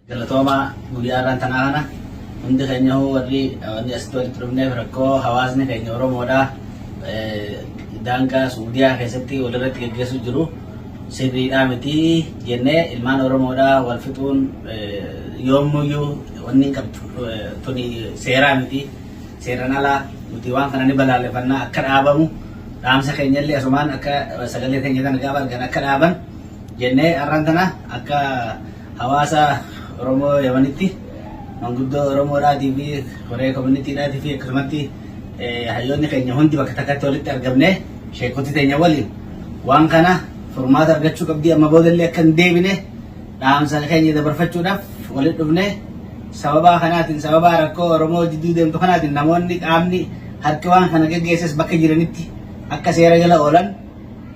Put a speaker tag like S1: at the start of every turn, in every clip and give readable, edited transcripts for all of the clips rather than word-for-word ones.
S1: Galatooma guyyaarraan tanaa kana hundi keenya warri wanni asitti walitti dhufneef rakkoo hawaasni keenya Oromoodhaa daangaa Suudiyaa keessatti walirratti gaggeessu jiru sirriidhaa miti jennee ilmaan Oromoodhaa wal fixuun yoomuyyuu wanni qabdu tuni seeraa miti seeraan alaa nuti waan kana ni balaaleffannaa akka dhaabamu dhaamsa keenyallee asumaan akka sagalee keenya kana gaafa argan akka dhaaban jennee har'aan tana akka hawaasa Oromoo Yamanitti manguddoo Oromoodhaatii fi horee koominiitiidhaatii fi akkasumatti hayyoonni keenya hundi bakka takkatti walitti argamne sheekoti teenya waliin waan kana furmaata argachuu qabdii amma boodallee akka hin deebine dhaamsa keenya dabarfachuudhaaf walitti dhufne sababa kanaatiin sababa rakkoo Oromoo jidduu deemtu kanaatiin namoonni qaamni harki waan kana gaggeesses bakka jiranitti akka seera jala oolan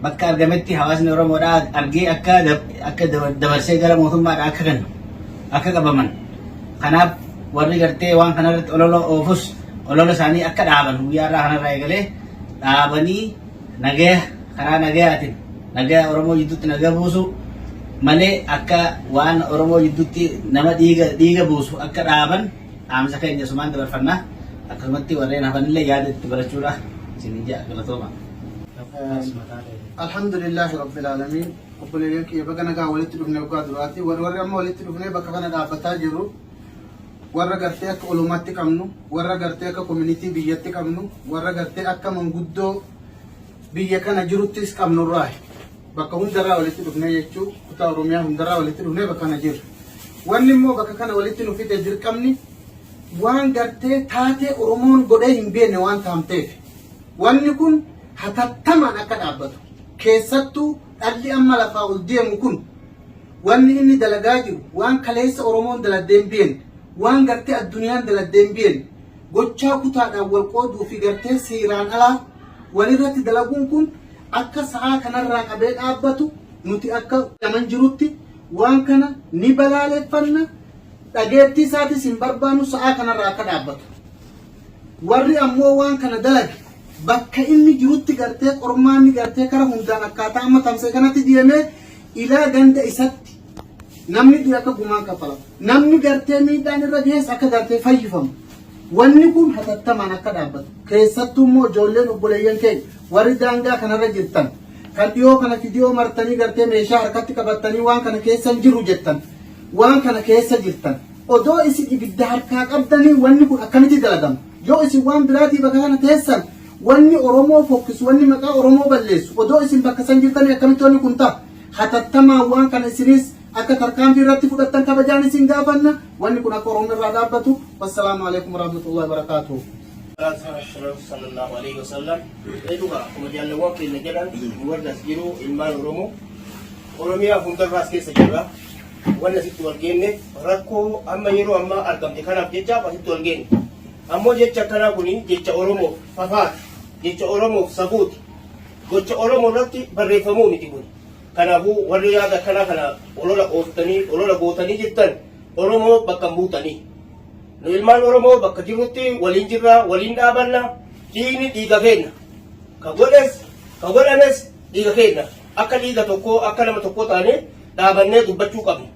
S1: bakka argametti hawaasni Oromoodhaa argee akka dabarsee gara mootummaadhaa akka kennu akka qabaman kanaaf warri gartee waan kanarratti olola isaanii akka dhaaban guyyaarraa kanarraa eegalee dhaabanii nagaya karaa nagayaatiin nagaya Oromoo jidduutti nagaa buusu malee akka waan Oromoo jidduutti nama dhiiga buusu akka dhaaban dhaamsa keenya sumaan dabarfannaa akkasumatti warreen hafanillee yaada itti barachuudha isin ija galatooma.
S2: Alhamdulillahi Rabbil Alamin. Obboleeyyan kiyya bakka nagaa walitti dhufne waggaa duraati warri amma walitti dhufne bakka kana dhaabbataa jirru warra gartee akka olumaatti qabnu warra gartee akka koominiitii biyyatti qabnu warra gartee akka manguddoo biyya kana jiruttis qabnurraa bakka hundarraa walitti dhufne jechuu kutaa Oromiyaa hundarraa walitti dhufne bakka kana jirru. Wanni immoo bakka kana walitti nu fide dirqamni waan gartee taatee Oromoon godhee hin beekne waan taamteef wanni kun hatattamaan akka dhaabbatu keessattuu dhalli amma lafaa ol deemu kun wanni inni dalagaa jiru waan kaleessa Oromoon daladdeen bi'een waan gartee addunyaan daladdeen bi'een gochaa kutaadhaan wal qooduu fi gartee seeraan alaa walirratti dalaguun kun akka sa'aa kanarraa qabee dhaabbatu nuti akka gaman jirutti waan kana ni balaaleffanna dhageettii isaatis hin barbaannu sa'aa kanarraa akka dhaabbatu warri ammoo waan kana dalage bakka inni jirutti gartee qormaanni gartee kara hundaan akkaataa amma tamsee kanatti deemee ilaa ganda isatti namni du'e akka gumaan kafalamu namni gartee miidhaan irra gees akka gartee fayyifamu wanni kun hatattamaan akka dhaabbatu keessattuu immoo ijoolleen obboleeyyan keenya warri daangaa kanarra jirtan kan dhiyoo kana fidiyoo martanii gartee meeshaa harkatti qabattanii waan kana keessa hin jiru jettan waan kana keessa jirtan odoo isin ibidda harkaa qabdanii wanni kun akkamitti dalagama yoo isin waan biraatii bakka kana teessan wanni Oromoo fokkisu wanni maqaa Oromoo balleessu odoo isin bakka san jirtanii akkamitti wanni kun ta'a hatattamaan waan kana isinis akka tarkaanfii irratti fudhattan kabajaan isin gaafanna wanni kun akka Oromoo irraa dhaabbatu. Wassalaamu alaikum warahmatullahi wabarakatuh.
S3: Sallallahu alaihi wasallam eduga kuma jaalawwan keenya jedhan warras jiru ilmaan Oromoo Oromiyaa hundarraas keessa jirra wanna sitti wal geenne rakkoo amma yeroo amma argamte kanaaf jecha asitti wal geenne ammoo jecha kanaa kuni jecha Oromoo fafaati jecha Oromoo sabuuti gocha Oromoo irratti barreeffamuu miti kun kanaafuu warri yaada kana olola gootanii jirtan Oromoo bakka buutanii nu ilmaan Oromoo bakka jirrutti waliin jirra waliin dhaabanna dhiigni dhiiga keenya ka godhames dhiiga keenya akka dhiiga tokko akka nama tokko taane dhaabannee dubbachuu qabna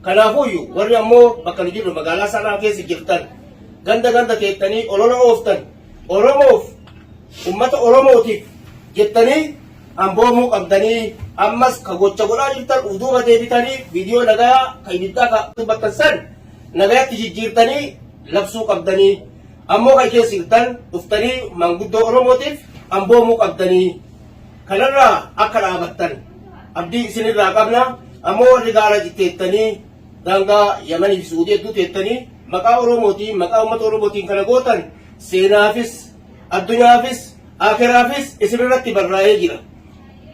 S3: kanaafuuyyuu warri ammoo bakka nu jirru magaalaa sanaa keessa jirtan ganda keettanii olola ooftan Oromoof ummata Oromootiif jettanii amboomuu qabdanii ammas ka gocha godhaa jirtan uduuba deebitanii viidiyoo nagaa ka ibiddaa ka dubbattan san nagaatti jijjiirtanii labsuu qabdanii ammoo ka keessa jirtan dhuftanii manguddoo Oromootiif amboomuu qabdanii kanarraa akka dhaabattan abdii isinirraa qabna ammoo warri gaara jitteettanii daangaa Yamanii fi Suudii hedduu teettanii maqaa Oromootiin maqaa uummata Oromootiin kana gootan seenaafis addunyaafis akhiraafis isinirratti barraa'ee jira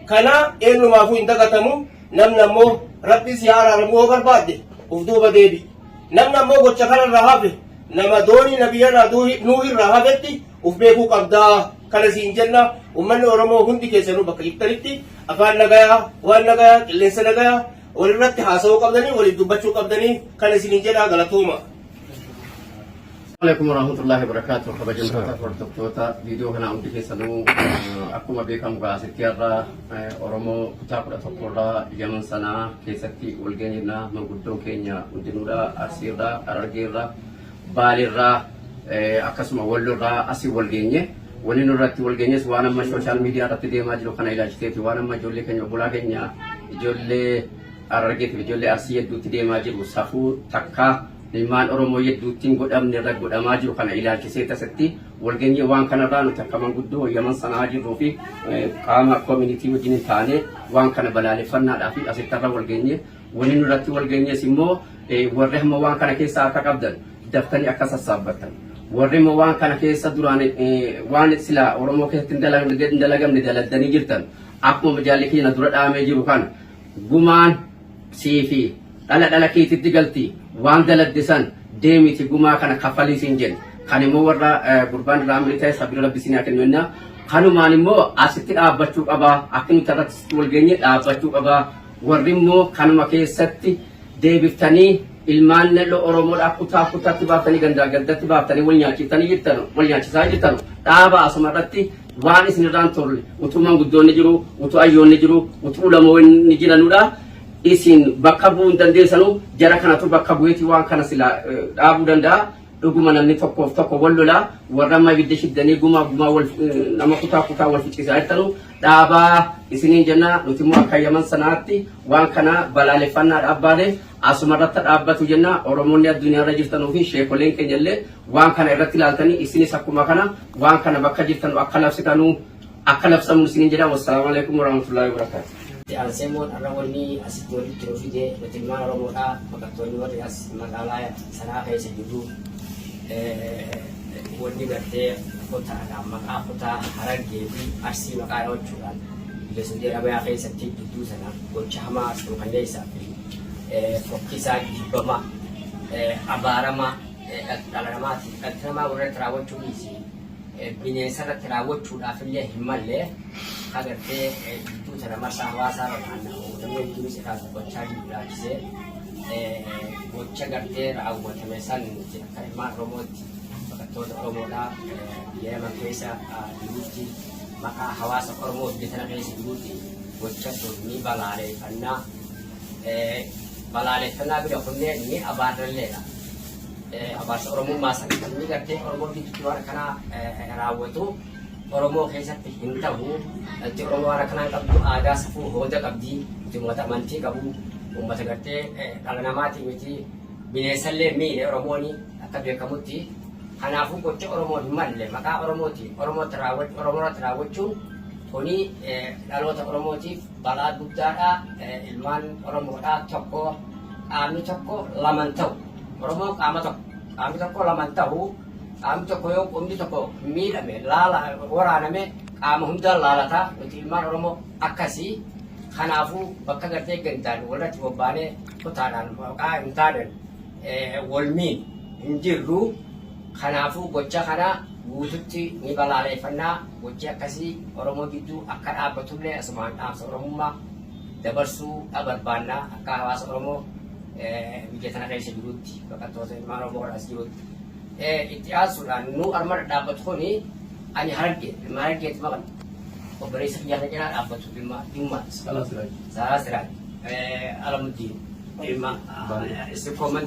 S3: kana eenyumaafuu hin dagatamu namni ammoo rabbis yaa araaramu yoo barbaadde uf duuba deebi namni ammoo gocha kanarraa hafe nama doonii nabiyyanaa nuuhirraa hafetti uf beekuu qabdaa kana siin jenna ummanni Oromoo hundi keessanuu bakka jirtanitti afaan nagayaa waan nagayaa qilleensa nagayaa walirratti haasa'uu qabdanii waliif dubbachuu qabdanii kana isiniin jedhaa galatooma.
S4: عليكم ورحمة الله وبركاته. خبرنا فرتوتا فيديو هنا عم تكسلو أكو ما بيكم قاسي تيارا أورمو كتابة تقولنا يمن سنة كيستي والجنينا من قدوم كينيا ودينورا أسيرا أرجيرا باليرا أكسم ولورا أسي والجنيه ولينورا والجنيه سوانا ما سوشيال ميديا رتدي ما جلو خنا إلى جتة وانا ما جولي كنيا بولا كنيا جولي أرجيت جولي أسيا دوتدي ما جلو سافو تكا Ilmaan Oromoo hedduutiin godhamne irra godhamaa jiru kana ilaalchisee tasatti walgeenye waan kanarraa nuti akka manguddoo Yaman sanaa jirruu fi qaama koomunitii wajjin taanee waan kana balaaleffannaadhaa fi asittarra walgeenye wani nurratti walgeenyes immoo warri hamma waan kana keessa akka qabdan daftanii akka sassaabbatan warri immoo waan kana keessa duraan waan sila Oromoo keessatti hin dalagamne daladdanii jirtan akkuma jaalli keenya dura dhaamee jiru kana gumaan siifi dhala keetitti galti waan daladdisan deemiti gumaa kana kafalii siin jedhe kan immoo warra gurbaan irraa amrii ta'e sabira rabbisinaa kennuunna kanumaan immoo asitti dhaabbachuu qabaa akka nuti irratti walgeenye dhaabbachuu qabaa warri immoo kanuma keessatti deebiftanii ilmaan nallo Oromoodhaa kutaatti baaftanii gandatti baaftanii wal nyaachisaa jirtan dhaaba asuma irratti waan isin irraan tolle utuu manguddoonni jiru utuu ayyoonni jiru utuu ulamoonni jiranudha. Isin bakka bu'uun dandeessanu jara kanatu bakka bu'eeti waan kana sila dhaabuu danda'a dhuguma namni tokko wal lolaa warra amma ibidda shiddanii gumaa wal nama kutaa wal ficcisaa jirtanu dhaabaa isiniin jenna nuti immoo akka Yaman sanaatti waan kana balaaleffannaa dhaabbaale asumarratti dhaabbatu jenna Oromoonni addunyaarra jirtanuu fi sheekoleen keenya illee waan kana irratti ilaaltanii isinis akkuma kana waan kana bakka jirtanu akka labsamu isiniin jedha. Wassalaamu alaikum warahmatullahi wabarakatuh.
S5: Alsemoon arrawani asitti walitti dhufide mootummaan Oromoodhaa baqattoonni warri as magaalaa sanaa keessa jiru wanni gartee kotaadhaan maqaa kotaa Harargee fi Arsii maqaa dhawachuudhaan biyya Saudi Arabiyaa keessatti gidduu sana gocha hamaa as kanneessaa fi fokkisaa jibbamaa abaaramaa dhala namaa warratti raawwachuu dhiisi bineensarratti raawwachuudhaaf illee hin malle agartee gidduu sana marsaa hawaasaa irratti namni hedduunis irraa dubbachaa jiru ilaalchisee gocha gartee raawwatame san akka ilmaan Oromootti baqattoota Oromoodhaa biyya Yaman keessa jiruutti maqaa hawaasa Oromoo biyya sana keessa jiruutti gocha sun ni balaaleffannaa bira kunneen ni abaarralleedha. Abaarsa Oromummaa sana inni gartee Oromoo gidduutti waan kanaa raawwatu Oromoo keessatti hin ta'u itti Oromoo waan kanaan qabdu aadaa safuu hooda qabdi uummata amantii qabu uummata gartee dhala namaatii miti bineensallee miidhe Oromooni akka beekamutti kanaafuu gocha Oromoo hin malle maqaa Oromooti Oromoorratti raawwachuun kuni dhaloota Oromootiif balaa guddaadha. Ilmaan Oromoodhaa tokko qaamni tokko laman ta'u Oromoo qaamni tokko laman ta'u qaamni tokko yoo qomni tokko miidhame waraaname qaama hundaan laalataa nuti ilmaan Oromoo akkasii kanaafuu bakka gartee gandaan walirratti bobbaanee kutaadhaan maqaa hin taadhan walmiin hin jirru kanaafuu gocha kana guututti ni balaaleffannaa gochi akkasii Oromoo gidduu akka dhaabbatullee asumaan dhaamsa Oromummaa dabarsuu barbaannaa akka hawaasa Oromoo biyya tana keessa jiruutti baqattoota ilmaan Oromoo as jiruutti itti aansuudhaan nu armada dhaabbatu kuni ani ilma Harargeetti maqan obboleessa kiyyaata jalaa dhaabbatu dhimma Saaraa Siraaj Alamuddiin ilma Istiqooman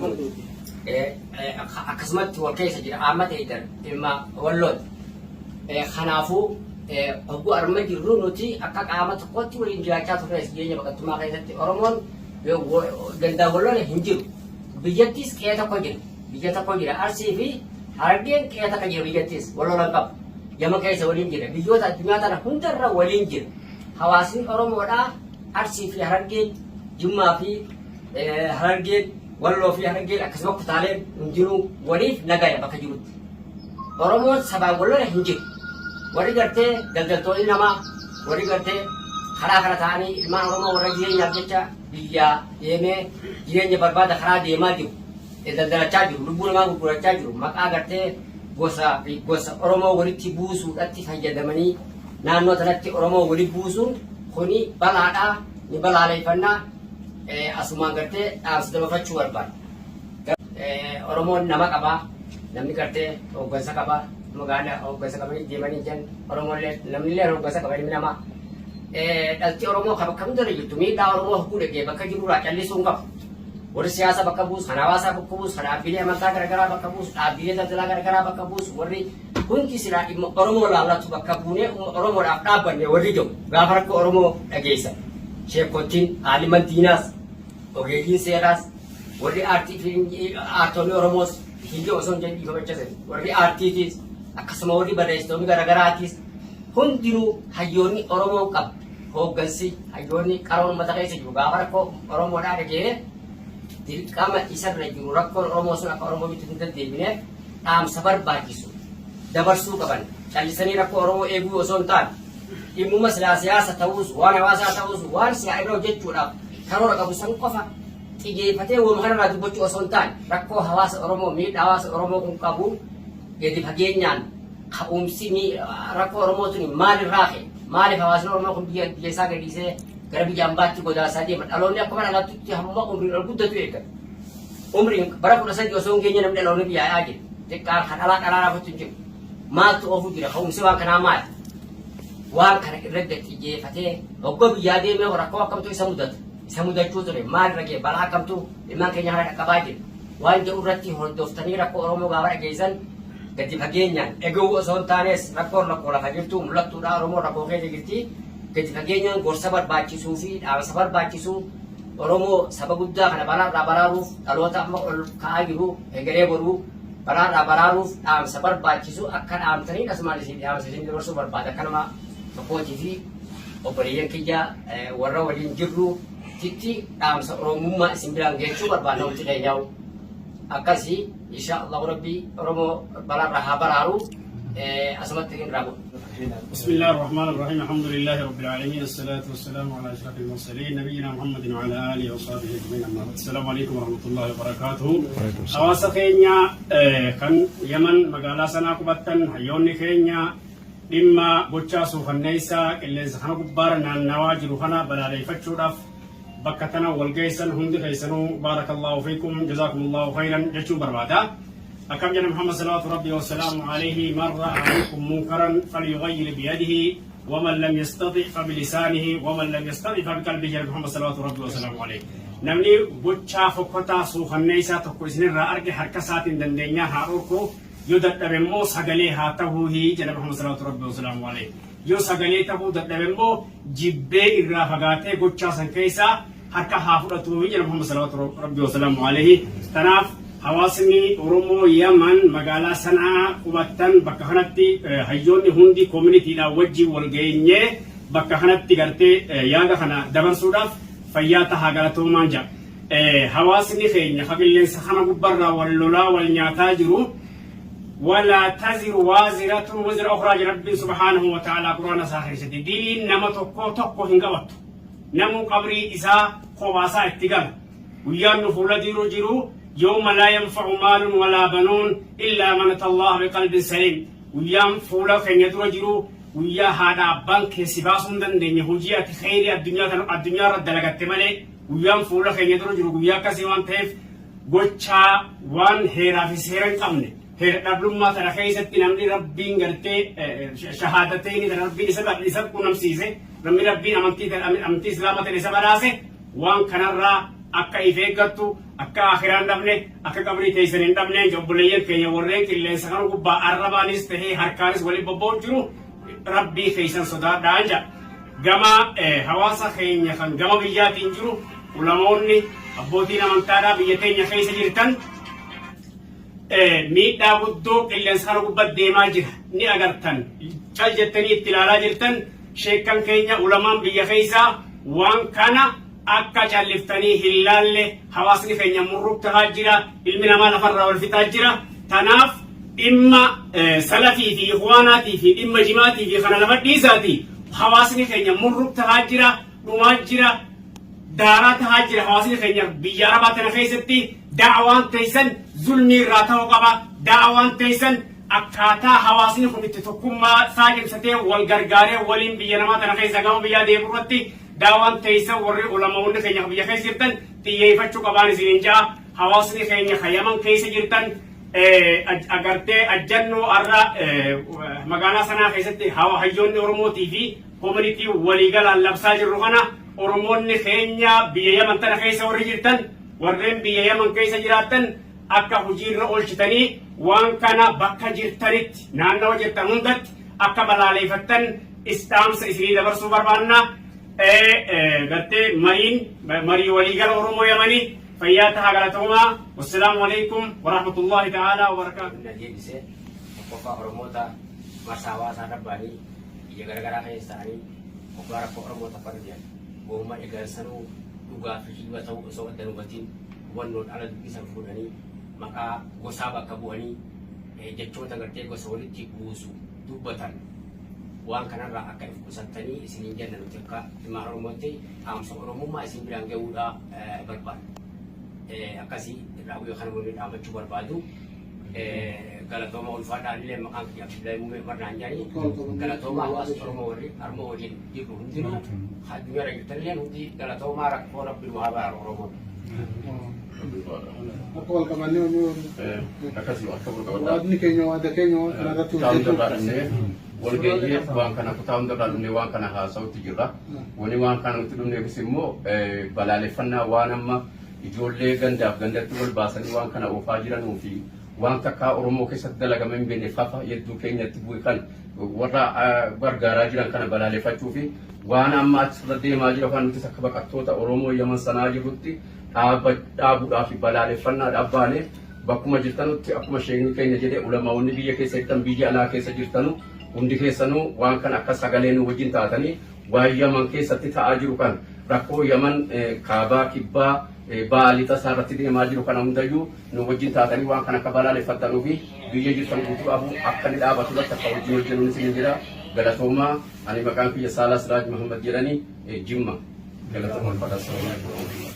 S5: akkasumatti wal keessa jira Ahmad Eidar ilma Wallooti. Kanaafuu hogguu arma jirru nuti akka qaama tokkotti waliin jiraachaa turre jireenya baqattummaa keessatti Oromoon gandaa Walloon hin jiru biyyattis qe'ee tokko jira Arsii fi Harargeen qe'ee takka jira biyyattis Walloon qabu Yaman keessa waliin jira biyyoota addunyaa tana hundarra waliin jira hawaasni Oromoodhaa Arsii fi Harargeen Jimmaa fi Harargeen Walloo fi Harargeen akkasuma kutaaleen hin jiru waliif nagaya bakka jirutti Oromoon sabaan Walloon hin jiru warri gartee daldaltoonni namaa warri gartee karaa kana ta'anii ilmaan Oromoo warra jireenyaaf jecha biyya deemee jireenya barbaada karaa deemaa jiru daldalachaa jiru lubbuu namaa gurgurachaa jiru maqaa gartee gosa Oromoo walitti buusuudhaatti fayyadamanii naannoo sanatti Oromoo walitti buusuun kuni balaadhaa ni balaaleffannaa asumaan gartee dhaamsa dabarfachuu barbaada. Oromoon nama qabaa namni gartee hoggansa qaba magaalaa hoggansa qabanii deemanii jiran Oromoolee namni illee hoggansa qaba ilmi namaa dhalti Oromoo kan bakka hundatti jirtu miidhaa Oromoo huccuu dhagee bakka jirurraa callisuun qaba. Warri siyaasa bakka buusu, kan hawaasaa bakka buusu, kan dhaabbilee amantaa garaagaraa bakka buusu, dhaabbilee daldalaa garaagaraa bakka buusu, warri hundi silaa dhimma Oromoo laallatu bakka buunee Oromoodhaaf dhaabbanne warri jiru gaafa rakkoo Oromoo dhageessan. Sheekottiin, haaliman diinaas, ogeeyyiin seeraas, warri aartonni Oromoos hiikee osoo hin jedhin dhiifachiisan, warri aartiitiis akkasuma warri barreessitoonni garaagaraatiis hundinuu hayyoonni Oromoo qabu. Hooggansi hayyoonni qaroon uummata keessa jiru gaafa rakkoo Oromoodhaa dhagee dirqama isarra jiru rakkoon Oromoo sun akka Oromoo bitti hin deddeebineef dhaamsa barbaachisu dabarsuu qaban. Callisanii rakkoo Oromoo eeguu osoo hin taane dhimmuma siyaasa ta'us waan hawaasaa ta'us waan siyaa irra hojjechuudhaaf karoora qabu san qofa xiyyeeffatee waan kanarraa dubbachuu osoo hin taane rakkoo hawaasa Oromoo miidhaa hawaasa Oromoo kun qabu gadi fageenyaan ka'umsi rakkoo Oromoo tuni maalirraa ka'e maaliif hawaasni Oromoo kun biyya isaa gadhiisee gara biyya ambaatti godaasaa deema dhaloonni akkuma dhalaatti hamma umriin ol guddatu eegan umriin bara 13 osoo hin geenye namni dhaloonni biyyaa yaa'aa jira xiqqaan kan dhalaa raafatu hin jiru maaltu oofuu jira ka'umsi waan kanaa maali waan kana irra xiyyeeffatee hoggoo biyyaa deemee rakkoo akkamtu isa mudachuu ture maal irra ga'e balaa akkamtu ilmaan keenya kana dhaqqabaa jira waan jedhu irratti hordoftanii rakkoo Oromoo gaafa dhageessan gadi fageenyaan eeguu osoo hin taanes rakkoo lafa jirtu mul'attuudha Oromoo rakkoo keessa jirti gadi fageenyaan gorsa barbaachisuu fi dhaamsa barbaachisuu Oromoo saba guddaa kana balaarraa baraaruuf dhaloota amma ol ka'aa jiru egeree boruu balaarraa baraaruuf dhaamsa barbaachisu akka dhaamtanii dhasumaan isin dhaamsa isin dabarsuu barbaada kanuma tokkootii fi obboleeyyan kiyya warra waliin jirru titti dhaamsa Oromummaa isin biraan geechuu barbaada wanti dheenyaa'u akkasii insha Allah rabbi Oromoo balaarraa haa baraaru asumatti hin raabu.
S6: بسم الله الرحمن الرحيم الحمد لله رب العالمين الصلاة والسلام على أشرف المرسلين نبينا محمد وعلى آله وصحبه أجمعين أما بعد السلام عليكم ورحمة الله وبركاته حواس كينيا كان يمن مقالا سنا كبتن حيوني كينيا إما بوتشا سوفنيسا اللي زخنا كبارا نواجر خنا بلا ليفتشو دف بكتنا والجيسن هندي خيسنو بارك الله فيكم جزاكم الله خيرا جتشو بربادا أكم جل محمد صلى الله ربي وسلامه عليه مر عليكم منكرا فليغير بيده ومن لم يستطع فبلسانه ومن لم يستطع فبقلبه جل محمد صلى الله ربي وسلامه عليه نمني بوتشا فكتا سوخنيسا تكويسن رأرك حركسات دندنيا هاروكو يدد بمو سغلي هاتهوه جل محمد صلى الله ربي وسلامه عليه يو سغلي تبو دد بمو جبه إرافقاته بوتشا سنكيسا حركا هافرته جل محمد صلى الله ربي وسلامه عليه تناف حواسني أورومو يمن مقالة صنعاء قبطن بكهنتي هيوني هندي كوميونيتي لا وجي والجينيه بكهنتي قرتي يادا خنا دبر سوداف فياتا هاغلتو مانجا حواسني خيني خبيل سخنا برا واللولا والنياتاجرو ولا تزر وازرة وزر أخرى ربي سبحانه وتعالى قرآن ساخر سدي دين نما توكو هنغوت نمو قبري إسا خواسا اتقال ويان نفولا ديرو جيرو يوم لا ينفع مال ولا بنون إلا من أتى الله بقلب سليم ويام فولا خين يدرجرو ويا هذا بنك سباسون دن يهوجيات خير الدنيا رد لقت ملء ويام فولا خين يدرجرو ويا كسيوان تيف غوتشا وان هيرا في سيرن قمني هير قبل ما ترى خيست نمني ربين قرتي شهادتين ربي لسبب كونم سيزه ربي أمتي سلامة لسبب راسه وان كنرا akka ifeeggattu akka akhiraan dhabne akka qabrii teessan hin dhabne jobboleeyyan keenya warreen qilleensa kan gubbaa arrabaanis tahee harkaanis waliin bobba'u jiru rabbii keessan sodaadhaan jedha gama hawaasa keenya kan gama biyyaatiin jiru ulamoonni abbootiin amantaadhaa biyya keenya keessa jirtan miidhaa guddoo qilleensa kan gubbaa deemaa jira ni agartan cal jettanii itti ilaalaa jirtan sheekkan keenya ulamaan biyya keessaa waan kana akka calliftanii hillaalle hawaasni keenya murruktaa jira ilmi namaa lafarraa wal fixaa jira tanaaf dhimma salafii fi ikhwaanaatii fi dhimma jimaatii fi kana lafa dhiisaati hawaasni keenya murruktaa jira dhumaa jira daaraa tahaa jira hawaasni keenya biyya arabaa tana keessatti da'awaan teessan zulmii irraa ta'uu qaba da'awaan teessan akkaataa hawaasni kun itti tokkummaa isaa cimsatee wal gargaaree waliin biyya namaa tana keessa gama biyyaa deemuu irratti داوان تيسا ورّي علماء ونخيّن خبيا خيس جرتن تيجي فتشو كبان سينجا حواسني خيّن خيّمان كيس جرتن agartee ajjannoo arra magaalaa sanaa keessatti hayyoonni Oromootii fi koominitii waliigalaan labsaa jirru kana Oromoonni keenya biyya Yaman tana keessa warri jirtan warreen biyya Yaman keessa jiraattan akka hojiirra oolchitanii waan kana bakka jirtanitti naannawa jirtan hundatti akka balaaleeffattan istaamsa isinii dabarsuu barbaanna. Gartee marii waliigala Oromoo Yamanii fayyaata hagalatoomaa. Wassalaamu alaikum wa rahmatullahi ta'ala wa barakaatuh.
S5: Deebisee qofa Oromoota marsaa hawaasaa dhabbaanii biyya garaagaraa keessa ta'anii qofa rakkoo Oromoota fardiyan goomma eegalsanuu dhugaa fi hiiba ta'uu osoo adda hubatiin hubannoon ala dubbisan fuudhanii maqaa gosaa bakka bu'anii jechoota gartee gosa walitti buusu dubbatan waan kanarraa akka if qusattanii isiniin jenna nuti akka dhimma Oromootti dhaamsa Oromummaa isin biraan gahuudhaa barbaadu. Akkasii irraa guyyaa kana waliin dhaamachuu barbaadu. Galatooma ulfaadhaan illee maqaan kiyya Abdullahi Muumee Marnaan jedhanii galatooma hawaasa Oromoo warri harmoo waliin jirru hundinuu addunyaarra jirtanillee hundi galatoomaa rakkoo rabbi waa bara Oromoo.
S2: Akka wal qabannee
S4: akkasuma akka wal
S2: waadni keenya waada keenya kanarratti hojjetu.
S4: walgahii waan kana kutaa hundarraa dhumne waan kana haasa'utti jirra. Wani waan kana nuti dhumneefis immoo balaaleffannaa waan amma ijoollee gandaaf gandatti wal baasanii waan kana oofaa jiranuu fi waan takkaa Oromoo keessatti dalagame hin beekne fafa hedduu keenyatti bu'e kan warra gargaaraa jiran kana balaaleffachuu fi waan amma achirra deemaa jira kan nuti akka baqattoota Oromoo Yaman sanaa jirutti dhaabuudhaaf balaaleffannaa dhaabbaanee bakkuma jirtanutti akkuma sheekni keenya jedhee ulamaa'onni biyya keessa jirtan biyya alaa keessa jirtanu hundi keessanuu waan kan akka sagalee nu wajjin taatanii waan Yaman keessatti ta'aa jiru kan rakkoo Yaman kaabaa kibbaa baalii tasaa irratti deemaa jiru kana hundayyuu nu wajjin taatanii waan kan akka balaaleffattanuu fi biyya jirtan guutuu abu akka ni dhaabatu irratti akka wajjin hojjennuun isin jira. Galatoomaa ani maqaan kiyya Saalaa Siraaj Muhammad jedhanii Jimma galatoomaa ulfaadhaa.